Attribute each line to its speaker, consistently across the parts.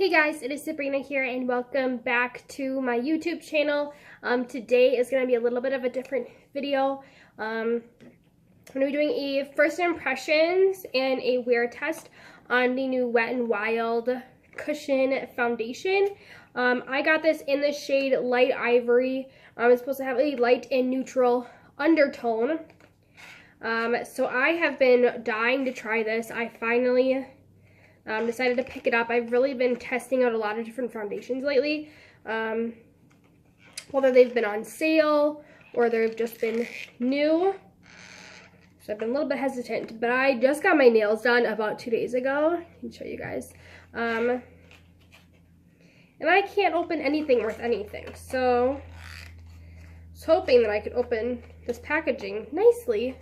Speaker 1: Hey guys, it is Sabrina here and welcome back to my YouTube channel. Today is going to be a little bit of a different video. I'm going to be doing a first impressions and a wear test on the new Wet n Wild Cushion Foundation. I got this in the shade Light Ivory. It's supposed to have a light and neutral undertone. So I have been dying to try this. I finally decided to pick it up. I've really been testing out a lot of different foundations lately, whether they've been on sale or they've just been new. So I've been a little bit hesitant, but I just got my nails done about 2 days ago. I can show you guys. And I can't open anything worth anything, so I was hoping that I could open this packaging nicely,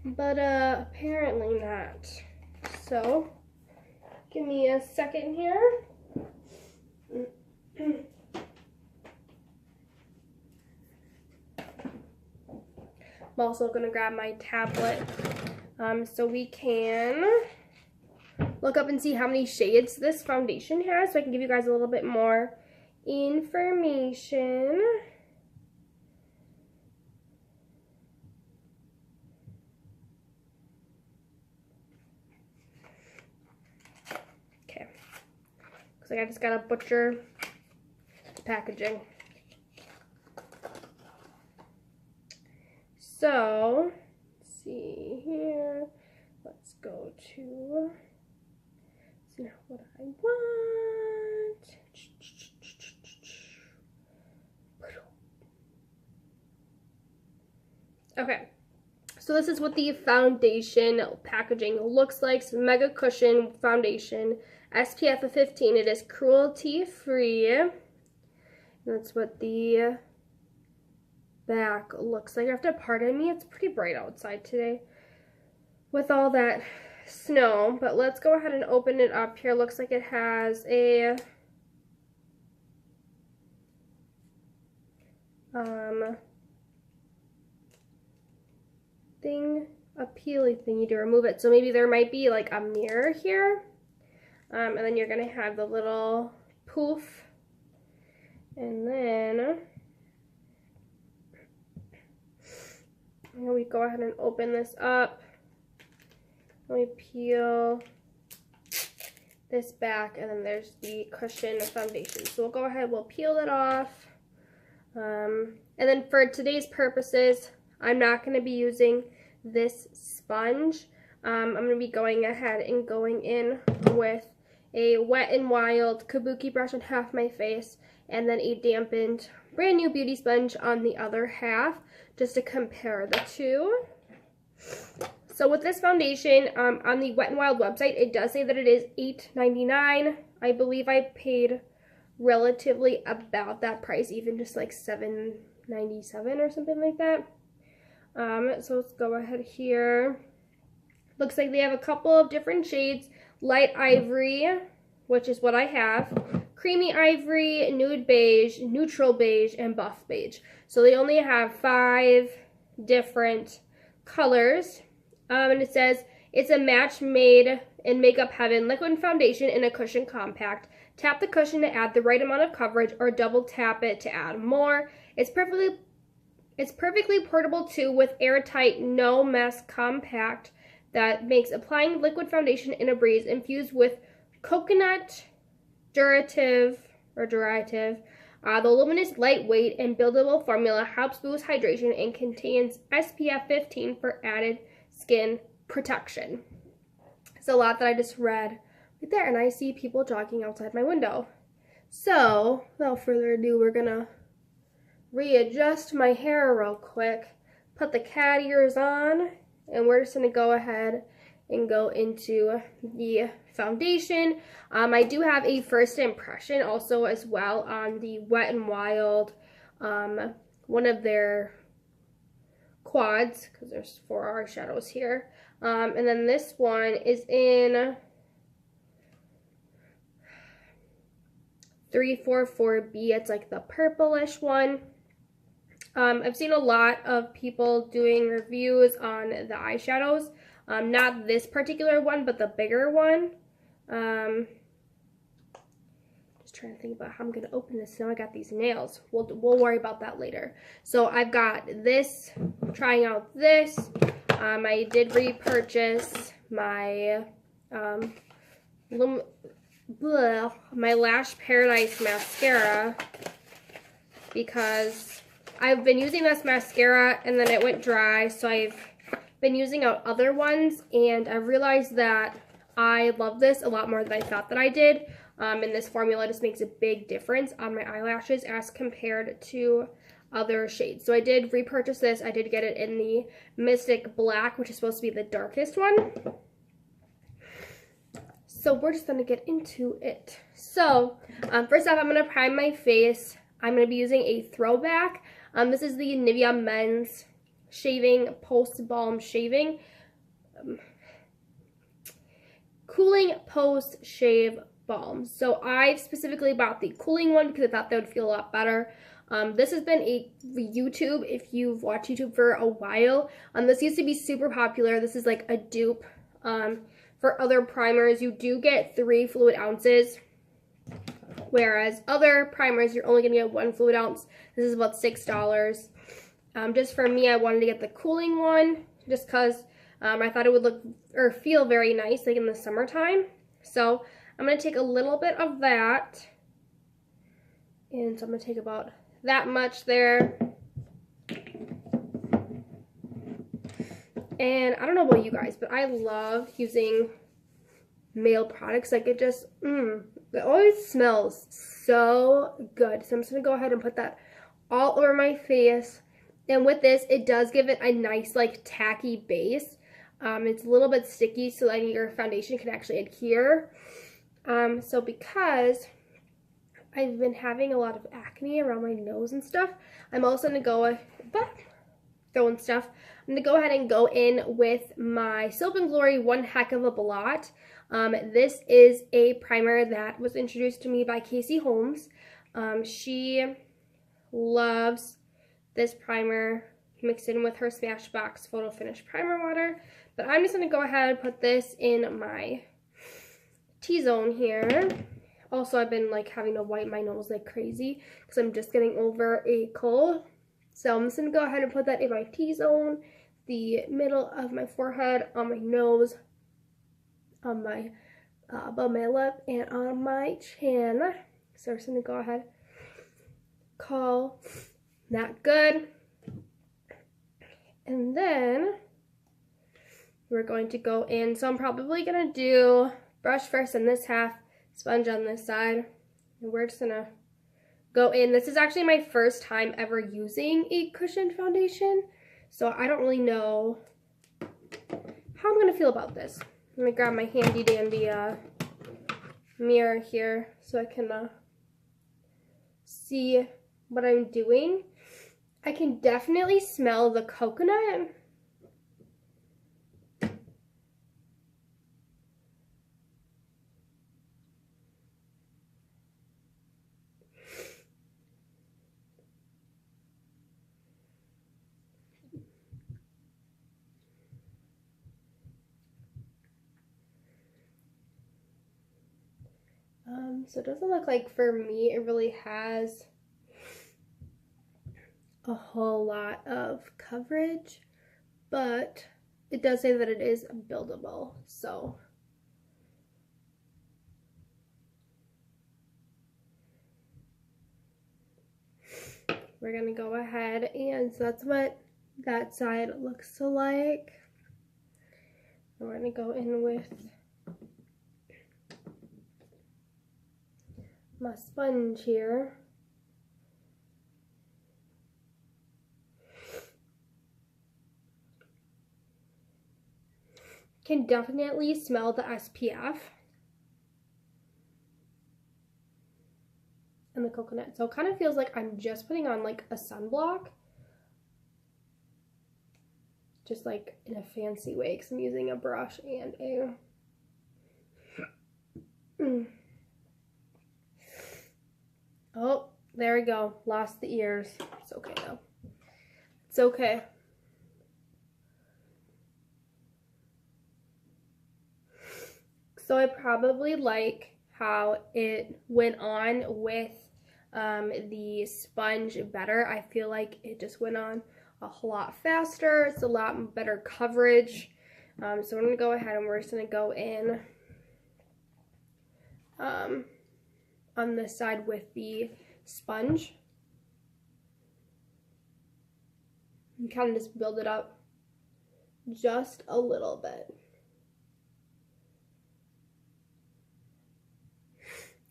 Speaker 1: but apparently not. So give me a second here. I'm also going to grab my tablet so we can look up and see how many shades this foundation has, so I can give you guys a little bit more information. Okay, looks like I just gotta butcher the packaging. So, let's see here. Let's go to, see what I want. Okay, so this is what the foundation packaging looks like. So Mega Cushion Foundation, SPF of 15. It is cruelty free. That's what the back looks like. You have to pardon me, it's pretty bright outside today with all that snow, but let's go ahead and open it up here. Looks like it has a a peely thingy to remove it, so maybe there might be like a mirror here, and then you're gonna have the little poof, and then we go ahead and open this up. Let me peel this back, and then there's the cushion foundation. So we'll go ahead, we'll peel it off. And then for today's purposes, I'm not going to be using this sponge. I'm going to be going ahead and going in with a Wet n Wild Kabuki brush on half my face, and then a dampened brand new beauty sponge on the other half, just to compare the two. So with this foundation, on the Wet n Wild website, it does say that it is $8.99. I believe I paid relatively about that price, even just like $7.97 or something like that. So let's go ahead here. Looks like they have a couple of different shades. Light Ivory, which is what I have. Creamy Ivory, Nude Beige, Neutral Beige, and Buff Beige. So they only have 5 different colors. And it says, it's a match made in makeup heaven, liquid foundation in a cushion compact. Tap the cushion to add the right amount of coverage, or double tap it to add more. It's perfectly portable too, with airtight, no mess compact that makes applying liquid foundation in a breeze. Infused with coconut durative. The luminous, lightweight, and buildable formula helps boost hydration and contains SPF 15 for added skin protection. It's a lot that I just read right there, and I see people jogging outside my window. So, without further ado, we're gonna readjust my hair real quick, put the cat ears on, and we're just gonna go ahead and go into the foundation. I do have a first impression also as well on the Wet n Wild, one of their quads, because there's 4 eyeshadows here. And then this one is in 344B. It's like the purplish one. I've seen a lot of people doing reviews on the eyeshadows. Not this particular one, but the bigger one. trying to think about how I'm going to open this. Now I got these nails. We'll worry about that later. So I've got this, trying out this. I did repurchase my my Lash Paradise mascara because I've been using this mascara and then it went dry, so I've been using out other ones, and I realized that I love this a lot more than I thought that I did, and this formula just makes a big difference on my eyelashes as compared to other shades. So I did repurchase this. I did get it in the Mystic Black, which is supposed to be the darkest one. So we're just going to get into it. So first off, I'm going to prime my face. I'm going to be using a Throwback. This is the Nivea Men's Shaving Post Balm Shaving. Cooling Post Shave Balm. So I specifically bought the cooling one because I thought that would feel a lot better. This has been a YouTube, if you've watched YouTube for a while. This used to be super popular. This is like a dupe. For other primers, you do get 3 fluid ounces, whereas other primers, you're only going to get 1 fluid ounce. This is about $6. Just for me, I wanted to get the cooling one, just because I thought it would look or feel very nice, like in the summertime. So I'm going to take a little bit of that, and so I'm going to take about that much there. And I don't know about you guys, but I love using male products. Like, it just, it always smells so good. So I'm just going to go ahead and put that all over my face. And with this, it does give it a nice, like, tacky base. It's a little bit sticky, so that your foundation can actually adhere. So because I've been having a lot of acne around my nose and stuff, I'm also going to go, throwing stuff, I'm going to go ahead and go in with my Soap & Glory One Heck of a Blot. This is a primer that was introduced to me by Casey Holmes. She loves this primer mixed in with her Smashbox Photo Finish Primer Water. But I'm just going to go ahead and put this in my T-zone here. Also, I've been like having to wipe my nose like crazy because I'm just getting over a cold. So I'm just going to go ahead and put that in my T-zone, the middle of my forehead, on my nose, on my above my lip, and on my chin. So I'm just going to go ahead, call that good. And then we're going to go in. So I'm probably going to do brush first on this half, sponge on this side. And we're just going to go in. This is actually my first time ever using a cushioned foundation, so I don't really know how I'm going to feel about this. Let me grab my handy dandy mirror here so I can see what I'm doing. I can definitely smell the coconut. So it doesn't look like, for me, it really has a whole lot of coverage, but it does say that it is buildable, so we're gonna go ahead, and so that's what that side looks like. And we're gonna go in with my sponge here. Can definitely smell the SPF and the coconut. So it kind of feels like I'm just putting on like a sunblock, just like in a fancy way, because I'm using a brush and a oh, there we go. Lost the ears. It's okay though. It's okay. So I probably like how it went on with the sponge better. I feel like it just went on a whole lot faster. It's a lot better coverage. So we're going to go ahead and we're just going to go in on this side with the sponge. And kind of just build it up just a little bit.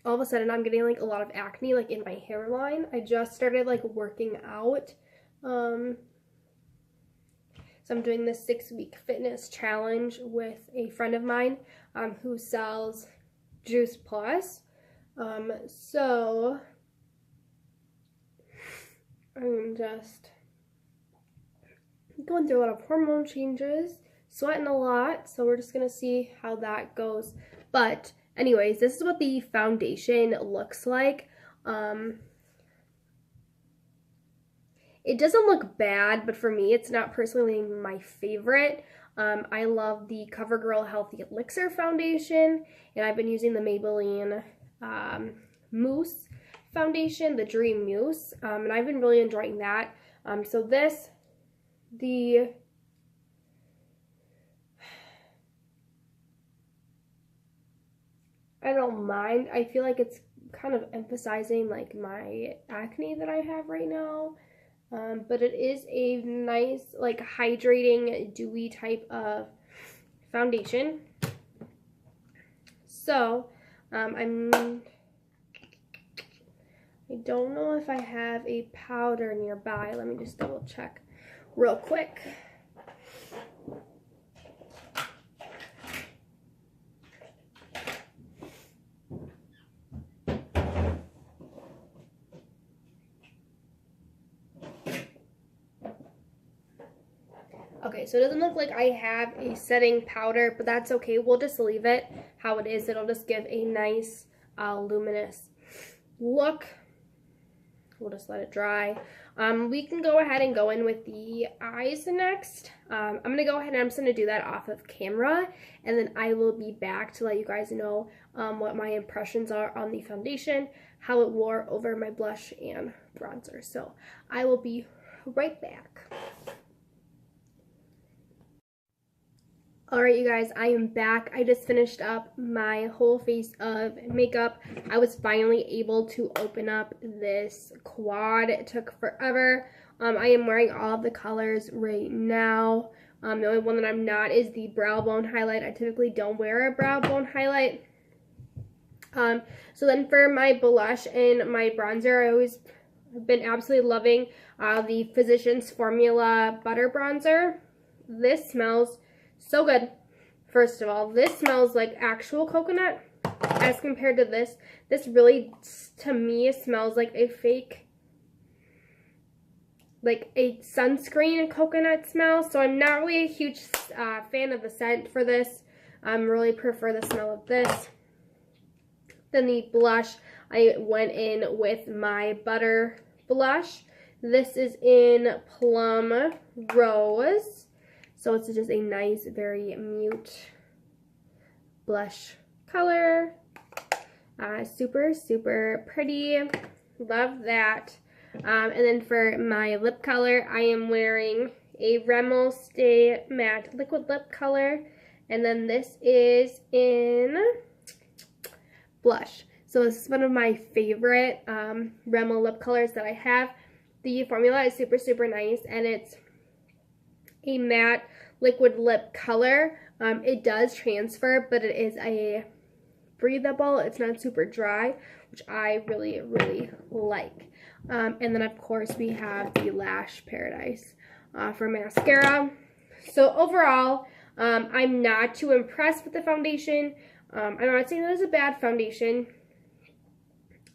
Speaker 1: All of a sudden I'm getting like a lot of acne like in my hairline. I just started like working out. So I'm doing this 6-week fitness challenge with a friend of mine who sells Juice Plus. So I'm just going through a lot of hormone changes, sweating a lot, so we're just gonna see how that goes. But anyways, this is what the foundation looks like. It doesn't look bad, but for me, it's not personally my favorite. I love the CoverGirl Healthy Elixir foundation, and I've been using the Maybelline Mousse foundation, the Dream Mousse, and I've been really enjoying that. So this, I don't mind. I feel like it's kind of emphasizing like my acne that I have right now. But it is a nice, like, hydrating, dewy type of foundation. So, I don't know if I have a powder nearby. Let me just double check real quick. Okay, so it doesn't look like I have a setting powder, but that's okay. We'll just leave it how it is. It'll just give a nice luminous look. We'll just let it dry. We can go ahead and go in with the eyes next. I'm going to go ahead and I'm just going to do that off of camera, and then I will be back to let you guys know what my impressions are on the foundation, how it wore over my blush and bronzer. So I will be right back. Alright you guys, I am back. I just finished up my whole face of makeup. I was finally able to open up this quad. It took forever. I am wearing all of the colors right now. The only one that I'm not is the brow bone highlight. I typically don't wear a brow bone highlight. So then for my blush and my bronzer, I always have been absolutely loving the Physicians Formula Butter Bronzer. This smells so good. First of all, this smells like actual coconut as compared to this. This really, to me, smells like a fake, like a sunscreen coconut smell. So I'm not really a huge fan of the scent for this. I really prefer the smell of this. Then the blush, I went in with my butter blush. This is in Plum Rose. So it's just a nice, very mute blush color. Super, super pretty. Love that. And then for my lip color, I am wearing a Rimmel Stay Matte Liquid Lip Color. And then this is in blush. So this is one of my favorite Rimmel lip colors that I have. The formula is super, super nice, and it's a matte liquid lip color. It does transfer, but it is a breathable. It's not super dry, which I really, really like. And then, of course, we have the Lash Paradise for mascara. So overall, I'm not too impressed with the foundation. I'm not saying that it's a bad foundation.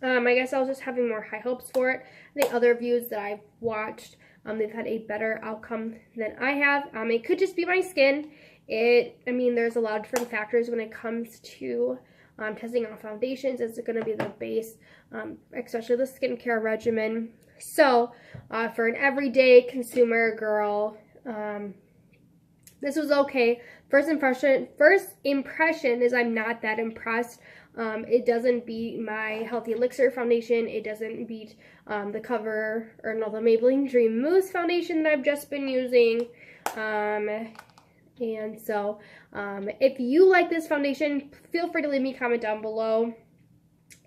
Speaker 1: I guess I was just having more high hopes for it. The other reviews that I've watched, they've had a better outcome than I have. It could just be my skin. I mean, there's a lot of different factors when it comes to testing out foundations. Is it going to be the base, especially the skincare regimen? So, for an everyday consumer girl, this was okay. First impression is I'm not that impressed. It doesn't beat my Healthy Elixir foundation. It doesn't beat the Maybelline Dream Mousse foundation that I've just been using. And so if you like this foundation, feel free to leave me a comment down below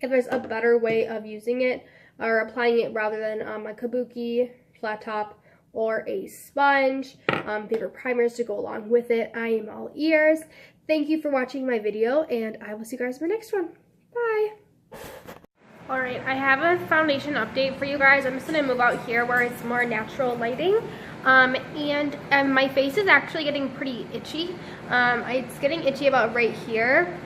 Speaker 1: if there's a better way of using it or applying it rather than a kabuki, flat top, or a sponge. Favorite primers to go along with it. I am all ears. Thank you for watching my video, and I will see you guys in my next one. Bye! Alright, I have a foundation update for you guys. I'm just going to move out here where it's more natural lighting. And my face is actually getting pretty itchy. It's getting itchy about right here.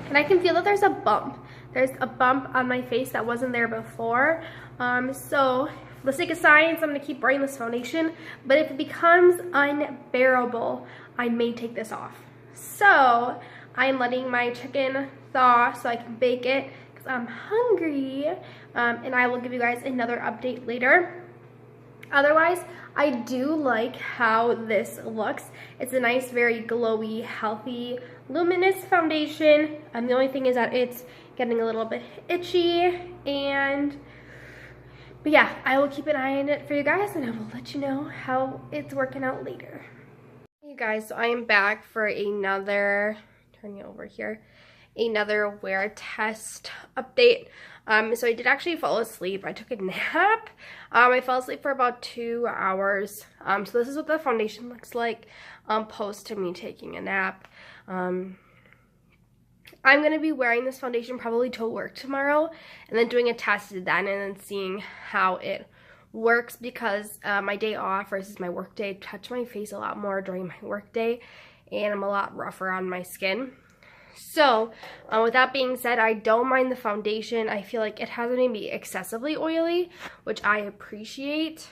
Speaker 1: And I can feel that there's a bump. There's a bump on my face that wasn't there before. So let's take a science. I'm going to keep wearing this foundation. But if it becomes unbearable, I may take this off. So I'm letting my chicken thaw so I can bake it because I'm hungry. And I will give you guys another update later. Otherwise, I do like how this looks. It's a nice, very glowy, healthy, luminous foundation. The only thing is that it's getting a little bit itchy. But yeah, I will keep an eye on it for you guys, and I will let you know how it's working out later. Hey you guys, so I am back for another, turn you over here, another wear test update. So I did actually fall asleep. I took a nap. I fell asleep for about 2 hours. So this is what the foundation looks like post to me taking a nap. I'm going to be wearing this foundation probably to work tomorrow and then doing a test then and then seeing how it works because my day off versus my work day touch my face a lot more during my work day and I'm a lot rougher on my skin. So with that being said, I don't mind the foundation. I feel like it hasn't made me excessively oily, which I appreciate.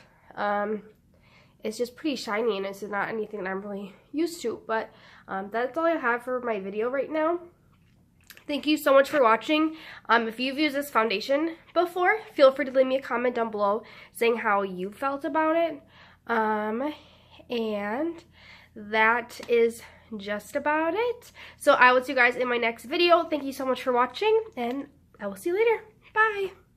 Speaker 1: It's just pretty shiny and it's not anything that I'm really used to, but that's all I have for my video right now. Thank you so much for watching. If you've used this foundation before, feel free to leave me a comment down below saying how you felt about it. And that is just about it. So I will see you guys in my next video. Thank you so much for watching, and I will see you later. Bye!